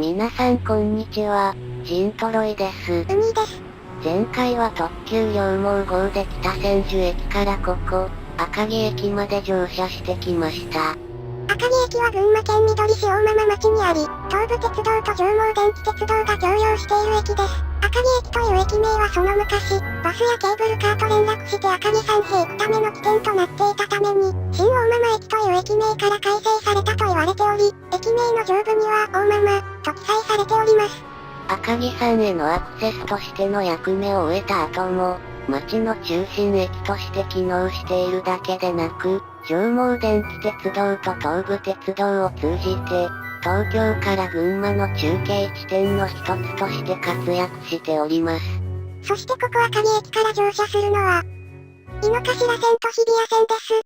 皆さんこんにちは、ジントロイです。海です。前回は特急両毛号で北千住駅からここ、赤城駅まで乗車してきました。赤城駅は群馬県みどり市大間々町にあり、東武鉄道と上毛電気鉄道が共用している駅です。赤城駅という駅名はその昔、バスやケーブルカーと連絡して赤城山へ行くための起点となっていたために、新大間々駅という駅名から改正されたと言われており、駅名の上部には大間々と記載されております。赤城山へのアクセスとしての役目を終えた後も、町の中心駅として機能しているだけでなく、上毛電気鉄道と東武鉄道を通じて、東京から群馬の中継地点の一つとして活躍しております。そしてここ赤城駅から乗車するのは、井の頭線と日比谷線です。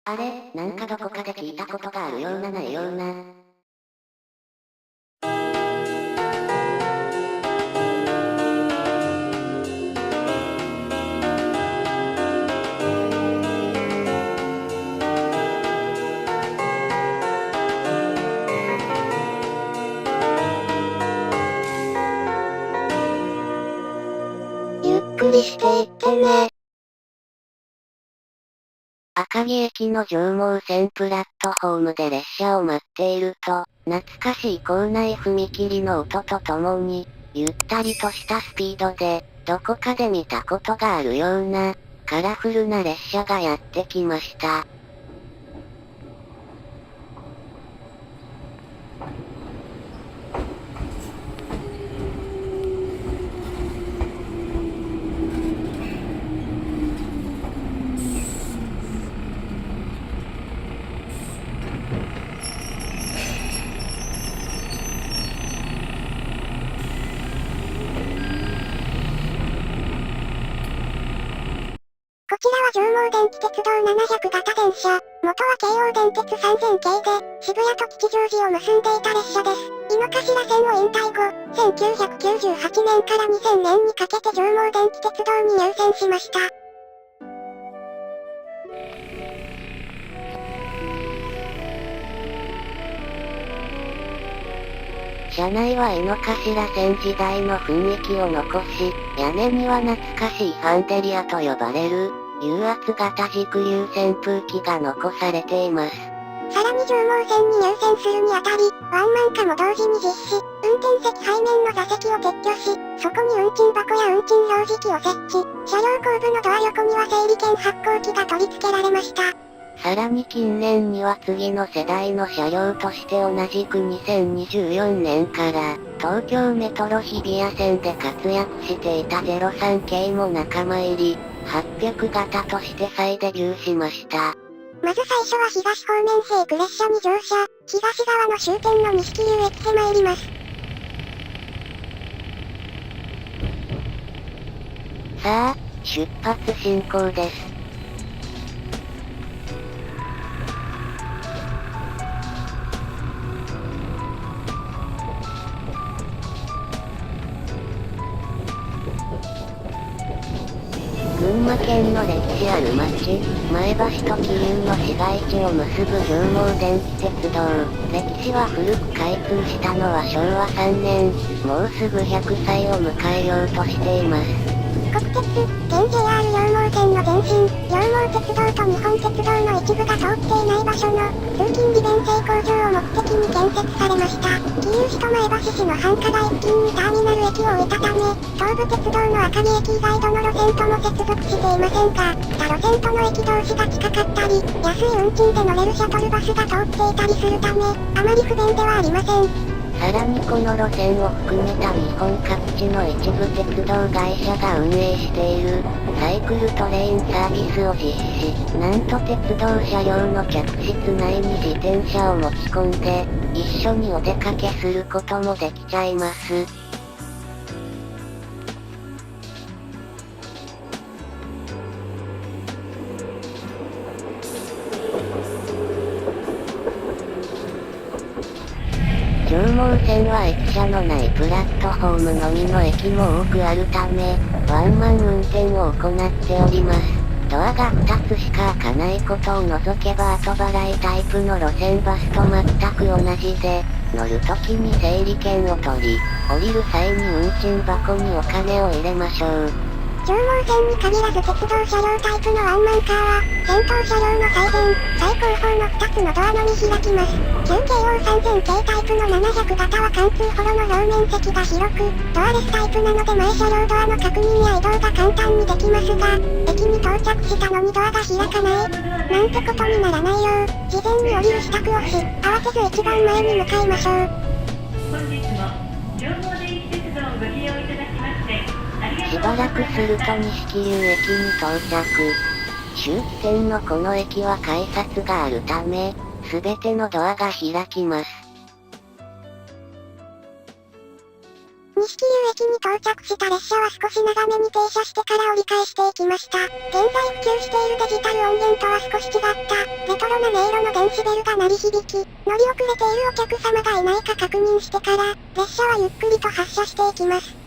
あれ、なんかどこかで聞いたことがあるようなないような。ゆっくりしていってね。赤城駅の上毛線プラットホームで列車を待っていると、懐かしい構内踏切の音とともに、ゆったりとしたスピードで、どこかで見たことがあるような、カラフルな列車がやってきました。こちらは上毛電気鉄道700型電車。元は京王電鉄3000系で、渋谷と吉祥寺を結んでいた列車です。井の頭線を引退後、1998年から2000年にかけて上毛電気鉄道に入線しました。車内は井の頭線時代の雰囲気を残し、屋根には懐かしいファンデリアと呼ばれる、油圧型軸流扇風機が残されています。さらに上毛線に入線するにあたり、ワンマン化も同時に実施、運転席背面の座席を撤去し、そこに運賃箱や運賃表示器を設置、車両後部のドア横には整理券発行機が取り付けられました。さらに近年には次の世代の車両として同じく2024年から、東京メトロ日比谷線で活躍していた03系も仲間入り、800型として再デビューしました。まず最初は東方面西区列車に乗車、東側の終点の錦竜駅へ参ります。さあ、出発進行です。群馬県の歴史ある町、前橋と桐生の市街地を結ぶ上毛電気鉄道。歴史は古く開通したのは昭和3年、もうすぐ100歳を迎えようとしています。国鉄、現 JR 両毛線の前身、両毛鉄道と日本鉄道の一部が通っていない場所の、通勤利便性向上を目的に建設されました。桐生市と前橋市の繁華街付近にターミナル駅を置いたため、東武鉄道の赤城駅以外どの路線とも接続していませんが、他路線との駅同士が近かったり、安い運賃で乗れるシャトルバスが通っていたりするため、あまり不便ではありません。さらにこの路線を含めた日本各地の一部鉄道会社が運営しているサイクルトレインサービスを実施し、なんと鉄道車両の客室内に自転車を持ち込んで、一緒にお出かけすることもできちゃいます。上毛線は駅舎のないプラットホームのみの駅も多くあるため、ワンマン運転を行っております。ドアが2つしか開かないことを除けば後払いタイプの路線バスと全く同じで、乗るときに整理券を取り、降りる際に運賃箱にお金を入れましょう。上毛線に限らず鉄道車両タイプのワンマンカーは、先頭車両の最前、最後方の2つのドアのみ開きます。中京王3000系タイプの700型は貫通ほどの表面積が広く、ドアレスタイプなので前車両ドアの確認や移動が簡単にできますが、駅に到着したのにドアが開かない、なんてことにならないよう、事前に降りる支度をし、慌てず一番前に向かいましょう。本日も上毛電気鉄道をご利用いただきましてしばらくすると西桐生駅に到着。終起点のこの駅は改札があるため、すべてのドアが開きます。西桐生駅に到着した列車は少し長めに停車してから折り返していきました。現在普及しているデジタル音源とは少し違った、レトロな音色の電子ベルが鳴り響き、乗り遅れているお客様がいないか確認してから、列車はゆっくりと発車していきます。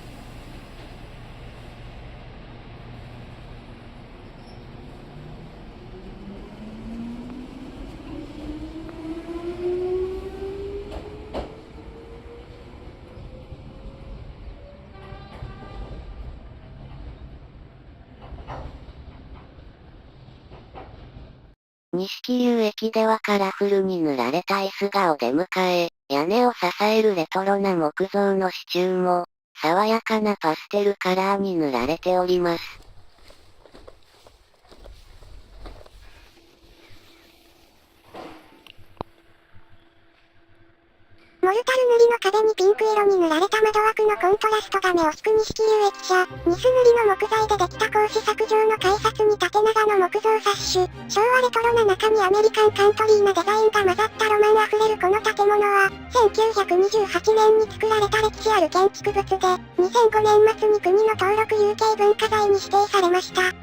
西桐生駅ではカラフルに塗られた椅子がお出迎え、屋根を支えるレトロな木造の支柱も、爽やかなパステルカラーに塗られております。モルタル塗りの壁にピンク色に塗られた窓枠のコントラストが目を引く西桐生駅舎。ニス塗りの木材でできた格子柵状の改札に縦長の木造サッシュ。昭和レトロな中にアメリカンカントリーなデザインが混ざったロマンあふれるこの建物は、1928年に作られた歴史ある建築物で、2005年末に国の登録有形文化財に指定されました。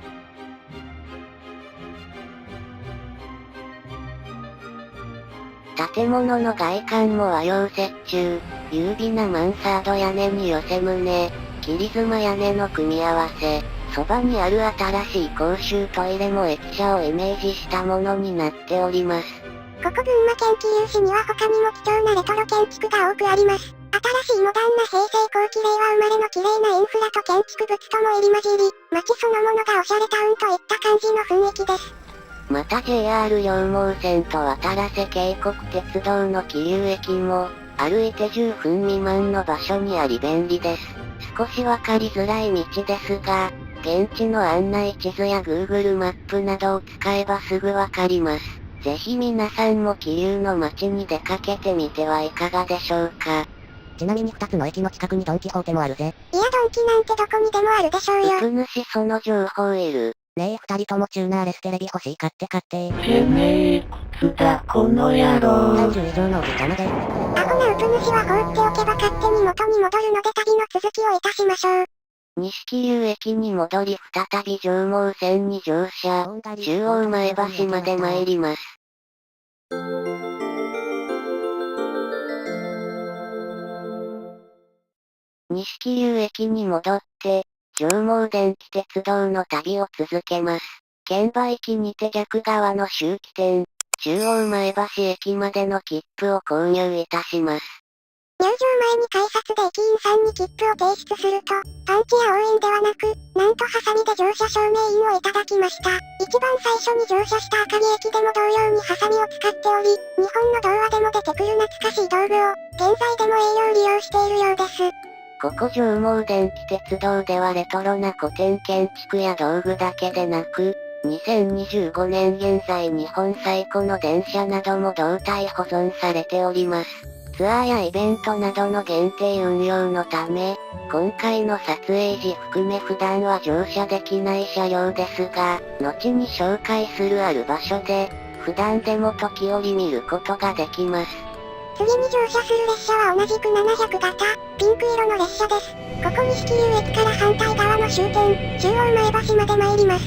建物の外観も和洋折衷、優美なマンサード屋根に寄せ棟、切妻屋根の組み合わせ、そばにある新しい公衆トイレも駅舎をイメージしたものになっております。ここ群馬県桐生市には他にも貴重なレトロ建築が多くあります。新しいモダンな平成後期令和生まれの綺麗なインフラと建築物とも入り混じり、街そのものがおしゃれタウンといった感じの雰囲気です。また JR 両毛線と渡良瀬渓谷鉄道の桐生駅も、歩いて10分未満の場所にあり便利です。少しわかりづらい道ですが、現地の案内地図や Google マップなどを使えばすぐわかります。ぜひ皆さんも桐生の街に出かけてみてはいかがでしょうか。ちなみに2つの駅の近くにドンキホーテもあるぜ。いやドンキなんてどこにでもあるでしょうよ。うぷ主その情報いる。ねえ2人ともチューナーレステレビ欲しい買って。てめえ、靴だこの野郎。30以上のおじちゃまで。アホなウプ主は放っておけば勝手に元に戻るので旅の続きをいたしましょう。西桐生駅に戻り再び上毛線に乗車、中央前橋まで参ります。西桐生駅に戻って、上毛電気鉄道の旅を続けます。券売機にて逆側の終起点、中央前橋駅までの切符を購入いたします。入場前に改札で駅員さんに切符を提出すると、パンチや応援ではなく、なんとハサミで乗車証明印をいただきました。一番最初に乗車した赤城駅でも同様にハサミを使っており、日本の童話でも出てくる懐かしい道具を、現在でも営業利用しているようです。ここ上毛電気鉄道ではレトロな古典建築や道具だけでなく、2025年現在日本最古の電車なども動態保存されております。ツアーやイベントなどの限定運用のため、今回の撮影時含め普段は乗車できない車両ですが、後に紹介するある場所で、普段でも時折見ることができます。次に乗車する列車は同じく700型、ピンク色の列車です。ここ西桐生駅から反対側の終点、中央前橋まで参ります。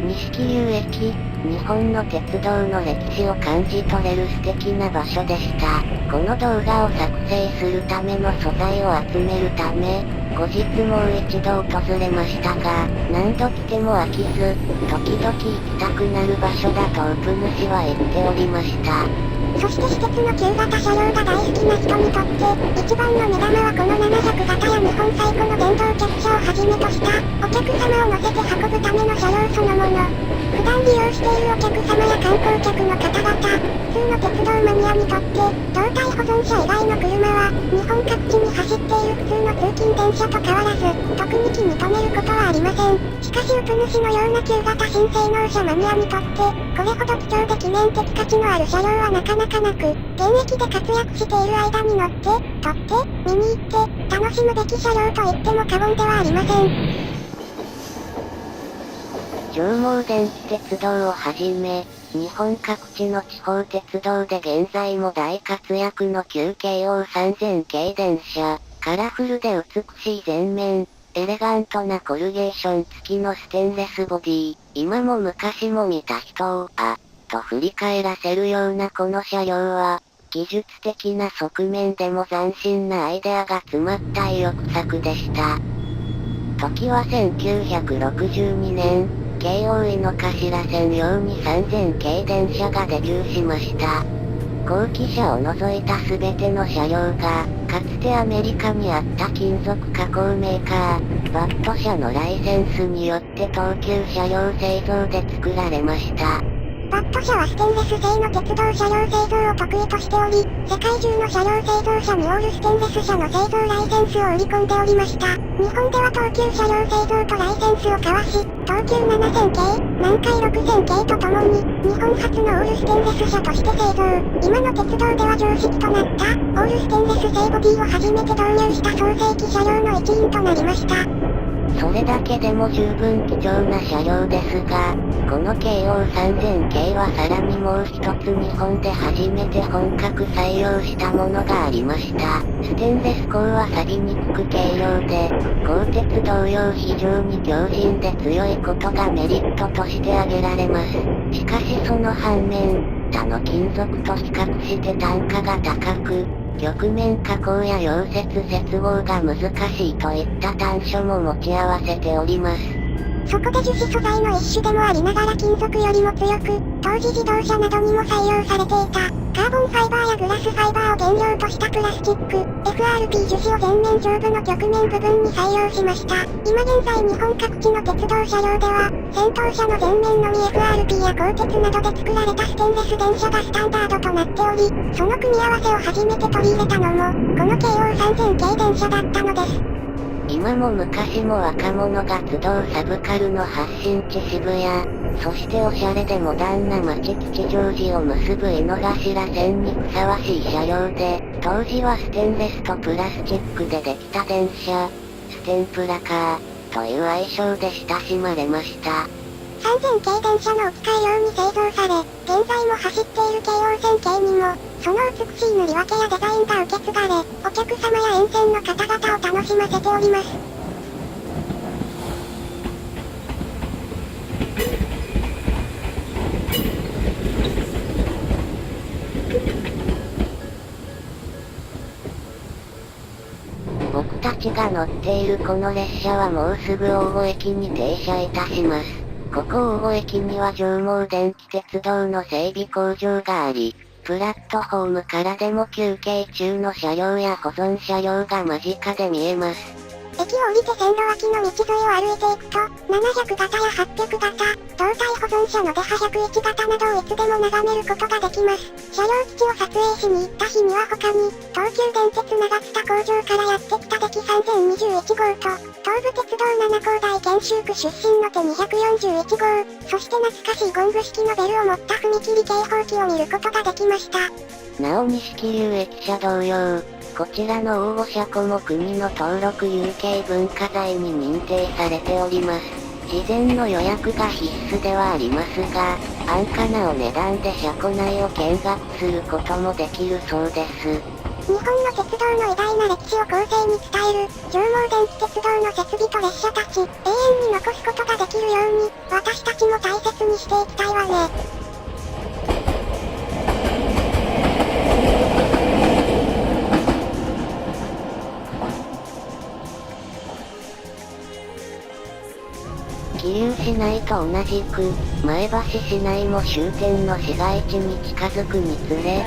西桐生駅、日本の鉄道の歴史を感じ取れる素敵な場所でした。この動画を作成するための素材を集めるため、後日もう一度訪れましたが、何度来ても飽きず、時々行きたくなる場所だとウプ主は言っておりました。そして私鉄の旧型車両が大好きな人にとって、一番の目玉はこの700型や日本最古の電動客車をはじめとした、お客様を乗せて運ぶための車両そのもの。普段利用しているお客様や観光客の方々、普通の鉄道マニアにとって、胴体保存車以外の車は、日本各地に走っている普通の通勤電車と変わらず、特に気に留めることはありません。しかしウプ主のような旧型新性能車マニアにとって、これほど貴重で記念的価値のある車両はなかなかなく、現役で活躍している間に乗って、撮って、見に行って、楽しむべき車両と言っても過言ではありません。上毛電気鉄道をはじめ、日本各地の地方鉄道で現在も大活躍の旧京王3000系電車、カラフルで美しい前面、エレガントなコルゲーション付きのステンレスボディ、今も昔も見た人を、と振り返らせるようなこの車両は、技術的な側面でも斬新なアイデアが詰まった意欲作でした。時は1962年、京王井の頭線用に3000系電車がデビューしました。後期車を除いた全ての車両が、かつてアメリカにあった金属加工メーカー、バット社のライセンスによって東急車両製造で作られました。バット社はステンレス製の鉄道車両製造を得意としており、世界中の車両製造車にオールステンレス車の製造ライセンスを売り込んでおりました。日本では東急車両製造とライセンスを交わし、東急7000系、南海6000系とともに、日本初のオールステンレス車として製造。今の鉄道では常識となった、オールステンレス製ボディを初めて導入した創世紀車両の一員となりました。それだけでも十分貴重な車両ですが、この京王3000系はさらにもう一つ日本で初めて本格採用したものがありました。ステンレス鋼は錆びにくく軽量で、鋼鉄同様非常に強靭で強いことがメリットとして挙げられます。しかしその反面、他の金属と比較して単価が高く、曲面加工や溶接接合が難しいといった短所も持ち合わせております。そこで樹脂素材の一種でもありながら金属よりも強く、当時自動車などにも採用されていた、カーボンファイバーやグラスファイバーを原料としたプラスチック、FRP 樹脂を前面上部の曲面部分に採用しました。今現在日本各地の鉄道車両では、先頭車の前面のみ FRP や鋼鉄などで作られたステンレス電車がスタンダードとなっており、その組み合わせを初めて取り入れたのも、この京王3000系電車だったのです。今も昔も若者が集うサブカルの発信地渋谷、そしておしゃれでモダンな街吉祥寺を結ぶ井の頭線にふさわしい車両で、当時はステンレスとプラスチックでできた電車、ステンプラカー、という愛称で親しまれました。3000系電車の置き換え用に製造され、現在も走っている京王1000系にも、その美しい塗り分けやデザインが受け継がれ、お客様や沿線の方々を楽しませております。僕たちが乗っているこの列車はもうすぐ大後駅に停車いたします。ここ大後駅には上毛電気鉄道の整備工場があり、プラットフォームからでも休憩中の車両や保存車両が間近で見えます。駅を降りて線路脇の道沿いを歩いていくと、700型や800型、胴体保存車のデハ101型などをいつでも眺めることができます。車両基地を撮影しに行った日には他に、東急電鉄長津田工場からやってきたデキ3021号と、東武鉄道七高台研修区出身の手241号、そして懐かしいゴング式のベルを持った踏切警報器を見ることができました。なお西桐生駅舎同様、こちらの大御車庫も国の登録有形文化財に認定されております。事前の予約が必須ではありますが、安価なお値段で車庫内を見学することもできるそうです。日本の鉄道の偉大な歴史を後世に伝える、上毛電気鉄道の設備と列車たち、永遠に残すことができるように、私たちも大切にしていきたいわね。桐生市内と同じく、前橋市内も終点の市街地に近づくにつれ、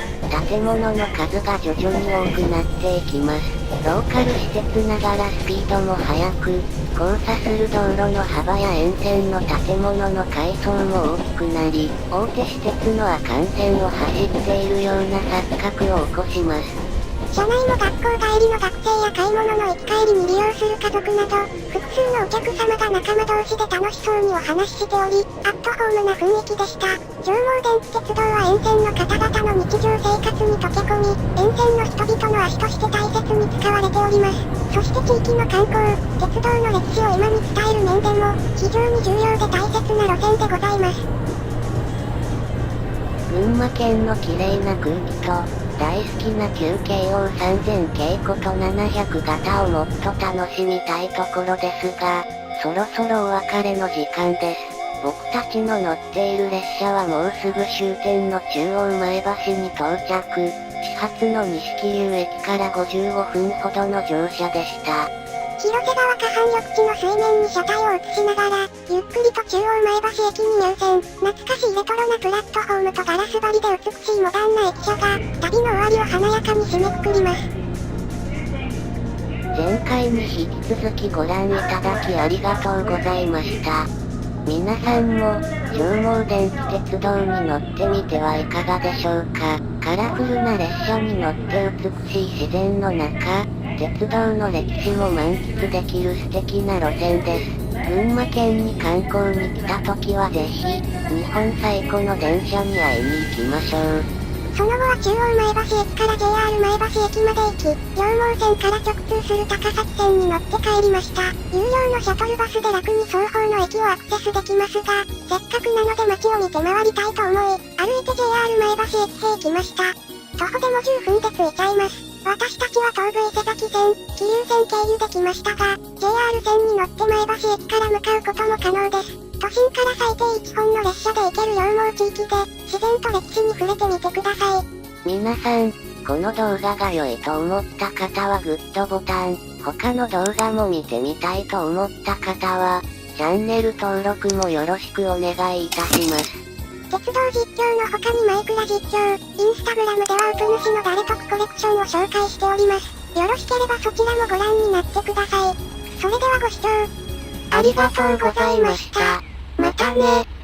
建物の数が徐々に多くなっていきます。ローカル私鉄ながらスピードも速く、交差する道路の幅や沿線の建物の階層も大きくなり、大手私鉄の赤線を走っているような錯覚を起こします。車内も学校帰りの学生や買い物の行き帰りに利用する家族など、複数のお客様が仲間同士で楽しそうにお話ししており、アットホームな雰囲気でした。上毛電気鉄道は沿線の方々の日常生活に溶け込み、沿線の人々の足として大切に使われております。そして地域の観光、鉄道の歴史を今に伝える面でも、非常に重要で大切な路線でございます。群馬県の綺麗な空気と、大好きな休憩用3000系こと700型をもっと楽しみたいところですが、そろそろお別れの時間です。僕たちの乗っている列車はもうすぐ終点の中央前橋に到着。始発の西桐生駅から55分ほどの乗車でした。広瀬川河畔緑地の水面に車体を映しながら、ゆっくりと中央前橋駅に入線。懐かしいレトロなプラットフォームとガラス張りで美しいモダンな駅舎が、旅の終わりを華やかに締めくくります。前回に引き続きご覧いただきありがとうございました。皆さんも、上毛電気鉄道に乗ってみてはいかがでしょうか。カラフルな列車に乗って美しい自然の中、鉄道の歴史も満喫できる素敵な路線です。群馬県に観光に来た時はぜひ、日本最古の電車に会いに行きましょう。その後は中央前橋駅から JR 前橋駅まで行き、両毛線から直通する高崎線に乗って帰りました。有料のシャトルバスで楽に双方の駅をアクセスできますが、せっかくなので街を見て回りたいと思い、歩いて JR 前橋駅へ行きました。徒歩でも10分で着いちゃいます。私たちは東武伊勢崎線、桐生線経由できましたが、JR 線に乗って前橋駅から向かうことも可能です。都心から最低1本の列車で行ける両毛地域で、自然と歴史に触れてみてください。皆さん、この動画が良いと思った方はグッドボタン、他の動画も見てみたいと思った方は、チャンネル登録もよろしくお願いいたします。鉄道実況の他にマイクラ実況、インスタグラムではウプ主の誰得コレクションを紹介しております。よろしければそちらもご覧になってください。それではご視聴ありがとうございました。またね。